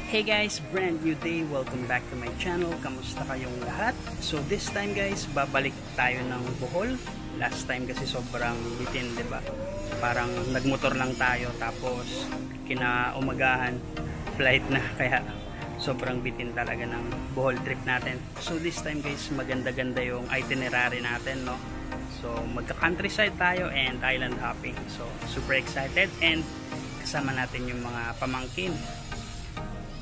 Hey guys, brand new day. Welcome back to my channel. Kamusta kayong lahat? So this time guys, babalik tayo ng Bohol. Last time kasi sobrang bitin, 'di ba? Parang nagmotor lang tayo tapos kinaumagahan flight na kaya sobrang bitin talaga ng Bohol trip natin. So this time guys, maganda-ganda yung itinerary natin, no? So magka-countryside tayo and island hopping. So super excited and kasama natin yung mga pamangkin.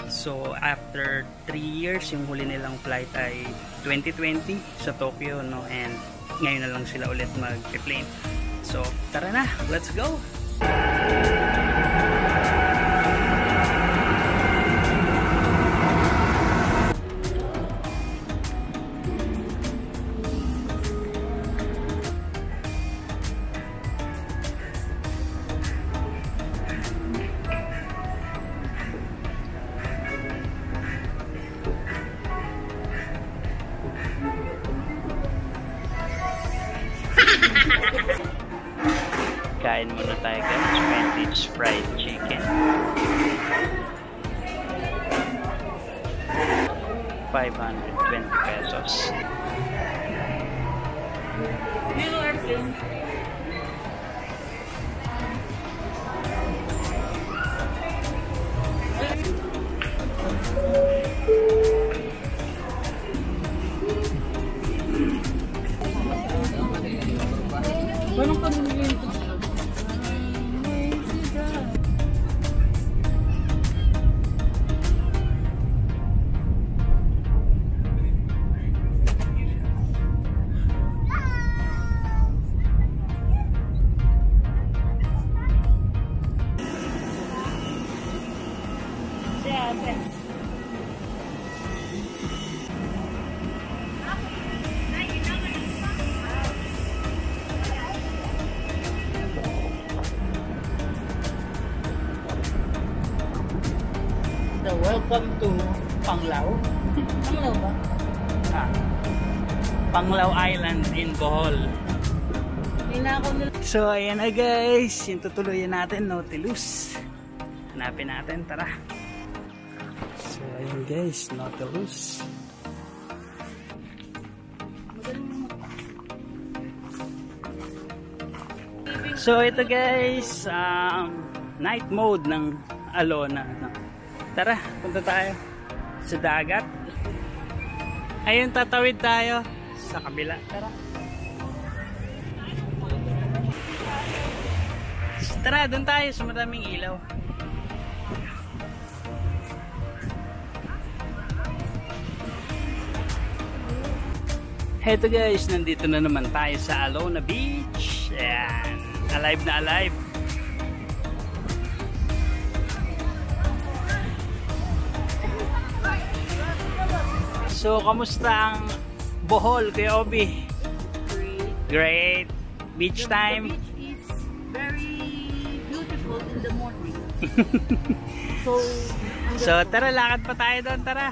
So after 3 years, yung huli nilang flight ay 2020 sa Tokyo, no? And ngayon na lang sila ulit mag-plane. So tara na, let's go! Kain muna tayo guys, vintage fried chicken. 520 pesos. Hello, airplane. Anong kanina ito? So welcome to Panglao. Panglao ba? Panglao Island in Bohol. So ayan na guys, yung tutuloyan natin, Nautilus. Hanapin natin, tara. So ayan guys, Nautilus. So ito guys, night mode ng Alona, no? Tara, punta tayo sa dagat. Ayun, tatawid tayo sa kabila. Tara. Tara, doon tayo sa maraming ilaw. Heto guys, nandito na naman tayo sa Alona Beach. Ayan, alive na alive. So, kamusta ang Bohol, Kuya Obi? Great. Great. Beach time? The beach is very beautiful in the morning. So, Tara, lakad pa tayo doon, tara.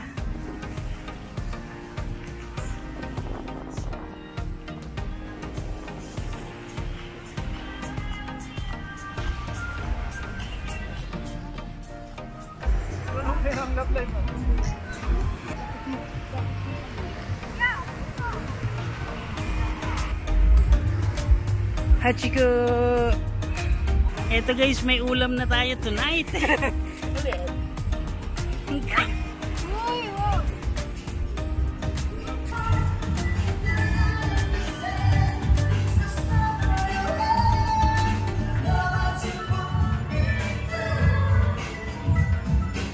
Hachiko! Eto guys, may ulam na tayo tonight.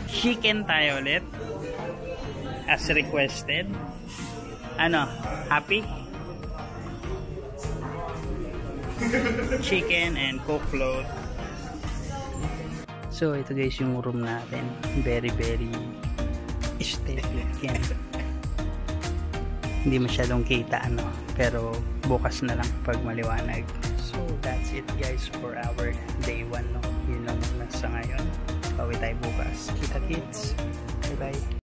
Chicken tayo ulit. As requested. Ano? Happy? Chicken and Coke float. So ito guys yung room natin, very aesthetic yan. Hindi masyadong kita ano, pero bukas na lang pag maliwanag. So that's it guys for our day 1, no? Yun lang muna sa ngayon. Bawi tayo bukas. Kita kits. Bye bye.